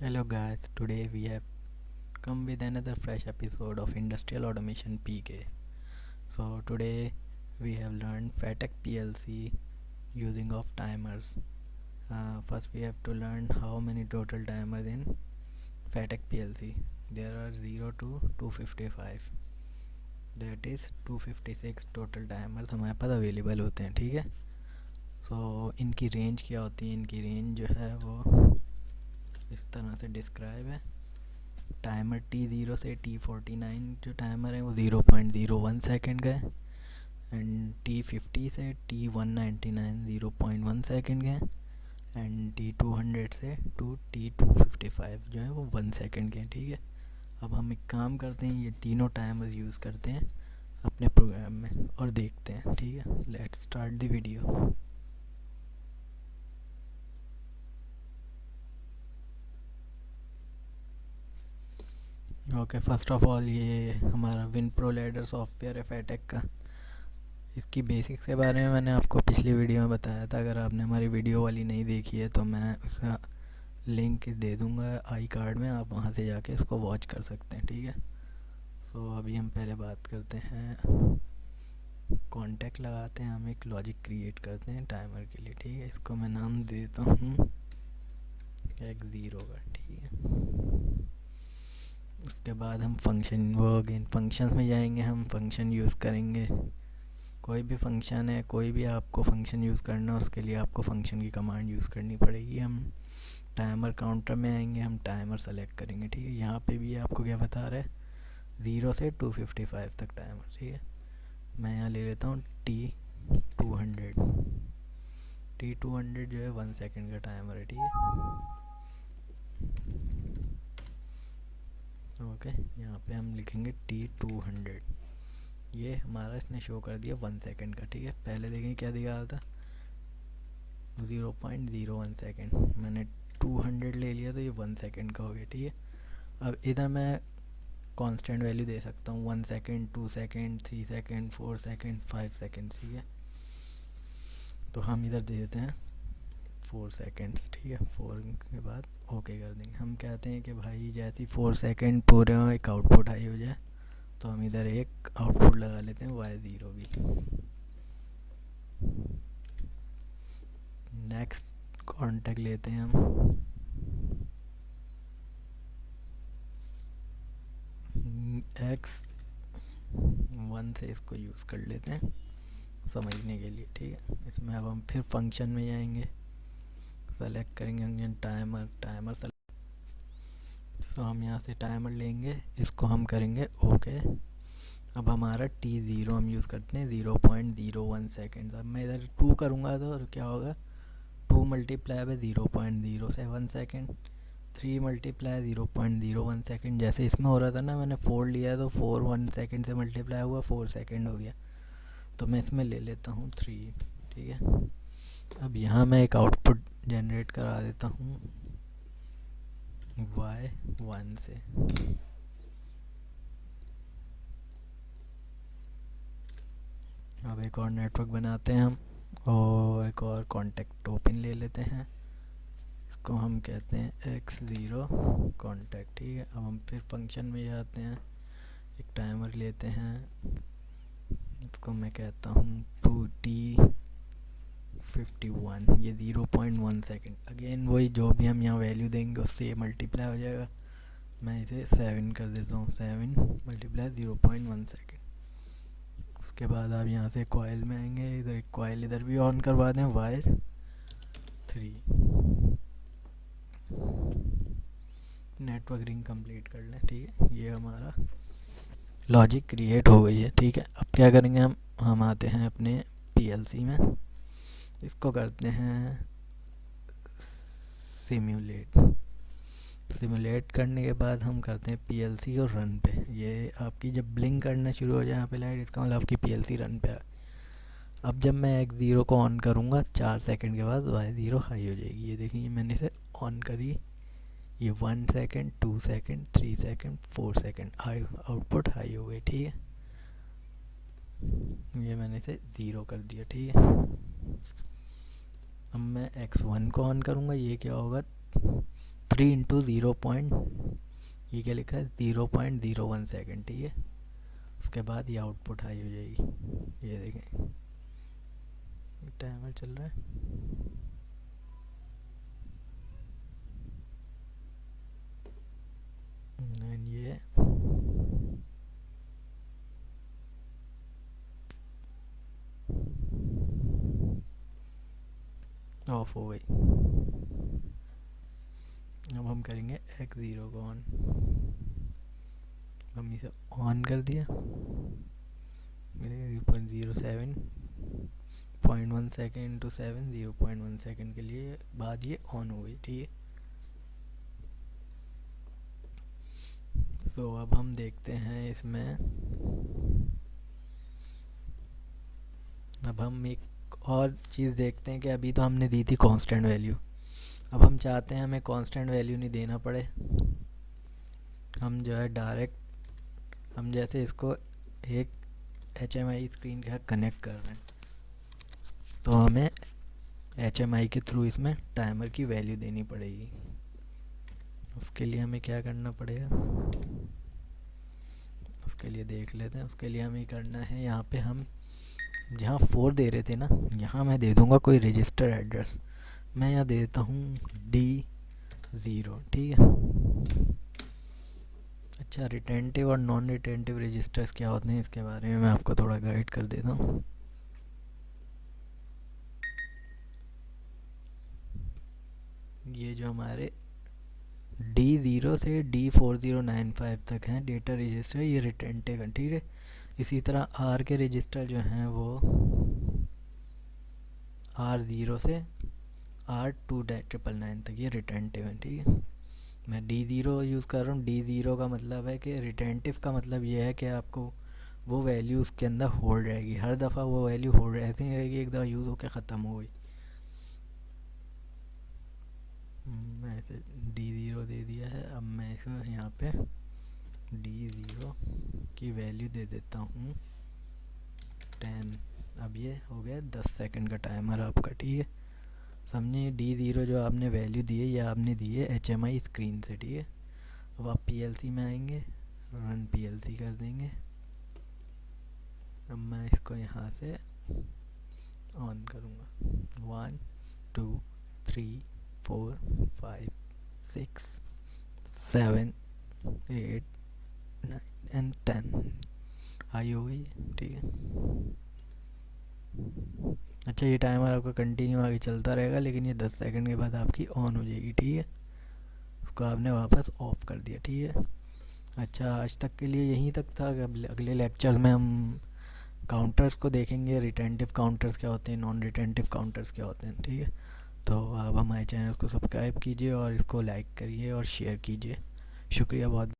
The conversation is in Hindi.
Hello guys, today we have come with another fresh episode of Industrial Automation PK. So today we have learned FATEC PLC using of timers. First we have to learn how many total timers in FATEC PLC. There are 0 to 255. That is 256 total timers हमारे पास अवेलेबल होते हैं, ठीक है. सो इनकी रेंज क्या होती है? इनकी रेंज जो है वो इस तरह से डिस्क्राइब है. टाइमर T0 से T49 जो टाइमर है वो 0.01 सेकेंड का है. एंड T50 से T199 0.1 सेकेंड का है. एंड T200 से टू T255 जो है वो 1 सेकेंड के हैं, ठीक है. अब हम एक काम करते हैं, ये तीनों टाइमर्स यूज़ करते हैं अपने प्रोग्राम में और देखते हैं, ठीक है. Let's start the video. Okay, first of all ये हमारा विनप्रो लैडर सॉफ्टवेयर है फैटेक का. इसकी बेसिक्स के बारे में मैंने आपको पिछली वीडियो में बताया था. अगर आपने हमारी वीडियो वाली नहीं देखी है तो मैं उसका लिंक दे दूँगा आई कार्ड में, आप वहाँ से जाके इसको वॉच कर सकते हैं, ठीक है. सो अभी हम पहले बात करते हैं, कॉन्टैक्ट लगाते हैं, हम एक लॉजिक क्रिएट करते हैं टाइमर के लिए, ठीक है. इसको मैं नाम देता हूँ X0 का, ठीक है. उसके बाद हम फंक्शन वो अगेन फंक्शंस में जाएंगे, हम फंक्शन यूज़ करेंगे. कोई भी फंक्शन है, कोई भी आपको फंक्शन यूज़ करना है, उसके लिए आपको फंक्शन की कमांड यूज़ करनी पड़ेगी. हम टाइमर काउंटर में आएंगे, हम टाइमर सेलेक्ट करेंगे, ठीक है. यहाँ पे भी आपको क्या बता रहा है, 0 से 255 तक टाइमर, ठीक है. मैं यहाँ ले लेता हूँ T200. T200 जो है 1 सेकेंड का टाइमर है, ठीक है. ओके, यहाँ पे हम लिखेंगे T200. ये हमारा इसने शो कर दिया 1 सेकेंड का, ठीक है. पहले देखें क्या दिखा रहा था, 0.01 सेकेंड. मैंने 200 ले लिया तो ये 1 सेकेंड का हो गया, ठीक है. अब इधर मैं कांस्टेंट वैल्यू दे सकता हूँ, 1 second, 2 second, 3 second, 4 second, 5 second, ठीक है. तो हम इधर दे देते हैं 4 सेकेंड्स, ठीक है. 4 के बाद ओके कर देंगे. हम कहते हैं कि भाई जैसे ही 4 सेकेंड पूरे हो एक आउटपुट हाई हो जाए, तो हम इधर एक आउटपुट लगा लेते हैं Y0 भी. नेक्स्ट कॉन्टैक्ट लेते हैं हम X1 से, इसको यूज़ कर लेते हैं समझने के लिए, ठीक है. इसमें अब हम फिर फंक्शन में जाएंगे, सेलेक्ट करेंगे टाइमर सेलेक्ट. तो हम यहाँ से टाइमर लेंगे, इसको हम करेंगे ओके. अब हमारा T0 हम यूज़ करते हैं 0.01 सेकेंड. अब मैं इधर 2 करूँगा तो क्या होगा, 2 multiply by 0.07 second, 3 multiply 0.01 second. जैसे इसमें हो रहा था ना, मैंने 4 लिया तो 4 1 सेकेंड से मल्टीप्लाई हुआ 4 सेकेंड हो गया. तो मैं इसमें ले लेता हूँ 3, ठीक है. अब यहाँ मैं एक आउटपुट जनरेट करा देता हूँ Y1 से. अब एक और नेटवर्क बनाते हैं हम, और एक और कॉन्टैक्ट ओपन ले लेते हैं. इसको हम कहते हैं X0 कॉन्टैक्ट, ठीक है. अब हम फिर फंक्शन में जाते हैं, एक टाइमर लेते हैं, इसको मैं कहता हूँ 2T51. ये 0.1 सेकेंड. अगेन वही, जो भी हम यहाँ वैल्यू देंगे उससे ये मल्टीप्लाई हो जाएगा. मैं इसे 7 कर देता हूँ, 7 मल्टीप्लाई 0.1 सेकेंड. उसके बाद आप यहाँ से कॉइल में आएंगे, इधर एक कॉइल इधर भी ऑन करवा दें Y3. नेटवर्क रिंग कंप्लीट कर लें, ठीक है. ये हमारा लॉजिक क्रिएट हो गई है, ठीक है. अब क्या करेंगे, हम आते हैं अपने PLC में, इसको करते हैं सिमुलेट करने के बाद हम करते हैं PLC को रन पे. ये आपकी जब ब्लिंक करना शुरू हो जाए यहाँ पे लाइट, इसका मतलब आपकी PLC रन पे है. अब जब मैं X0 को ऑन करूँगा 4 सेकंड के बाद Y0 हाई हो जाएगी. ये देखिए मैंने इसे ऑन करी, ये 1 second, 2 second, 3 second, 4 second, high output high हो गई, ठीक है. ये मैंने इसे 0 कर दिया, ठीक है. अब मैं X1 को ऑन करूँगा, ये क्या होगा, 3 इंटू 0. ये क्या लिखा है 0.01 सेकेंड, ठीक है। उसके बाद ये आउटपुट हाई हो जाएगी, ये देखें टाइमर चल रहा है। एंड ये ऑफ हो गई। अब हम करेंगे x0 को ऑन। हम इसे ऑन कर दिया, 0.07 0.1 सेकेंड इंटू 7 0.1 सेकेंड के लिए बाद ये ऑन हो गई, ठीक है। तो अब हम देखते हैं इसमें, अब हम एक और चीज़ देखते हैं कि अभी तो हमने दी थी कांस्टेंट वैल्यू। अब हम चाहते हैं हमें कांस्टेंट वैल्यू नहीं देना पड़े, हम जो है डायरेक्ट हम जैसे इसको एक HMI स्क्रीन के साथ कनेक्ट कर रहे हैं, तो हमें HMI के थ्रू इसमें टाइमर की वैल्यू देनी पड़ेगी। उसके लिए हमें क्या करना पड़ेगा, उसके लिए देख लेते हैं। उसके लिए हमें करना है, यहाँ पे हम जहाँ 4 दे रहे थे ना, यहाँ मैं दे दूँगा कोई रजिस्टर एड्रेस। मैं यहाँ दे देता हूँ D0, ठीक है। अच्छा, रिटेंटिव और नॉन रिटेंटिव रजिस्टर्स क्या होते हैं इसके बारे में मैं आपको थोड़ा गाइड कर देता हूँ। ये जो हमारे D0 से D4095 तक हैं डेटा रजिस्टर, ये रिटेंटिव है, ठीक है। इसी तरह R के रजिस्टर जो हैं वो R0 से R2999 तक ये रिटेंटिव है, ठीक है। मैं D0 यूज़ कर रहा हूँ। D0 का मतलब है कि रिटेंटिव का मतलब ये है कि आपको वो वैल्यू उसके अंदर होल्ड रहेगी, हर दफ़ा वो वैल्यू होल्ड ऐसे नहीं रहेगी एक दफ़ा यूज़ होकर ख़त्म हो गई। मैं इसे D0 दे दिया है। अब मैं इसको यहाँ पे D0 की वैल्यू दे देता हूँ 10। अब ये हो गया 10 सेकंड का टाइमर आपका, ठीक है। समझिए D0 जो आपने वैल्यू दी है ये आपने दी है HMI स्क्रीन से, ठीक है। अब आप PLC में आएंगे, रन PLC कर देंगे। अब मैं इसको यहाँ से ऑन करूँगा। 1 2 3 4 5 6 7 8 9 एंड 10 हाई हो गई, ठीक है। अच्छा, ये टाइमर आपका कंटिन्यू आगे चलता रहेगा, लेकिन ये 10 सेकंड के बाद आपकी ऑन हो जाएगी, ठीक है। उसको आपने वापस ऑफ कर दिया, ठीक है। अच्छा, आज तक के लिए यहीं तक था। अगले लेक्चर्स में हम काउंटर्स को देखेंगे, रिटेंटिव काउंटर्स क्या होते हैं, नॉन रिटेंटिव काउंटर्स क्या होते हैं, ठीक है। तो आप हमारे चैनल को सब्सक्राइब कीजिए और इसको लाइक करिए और शेयर कीजिए। शुक्रिया बहुत।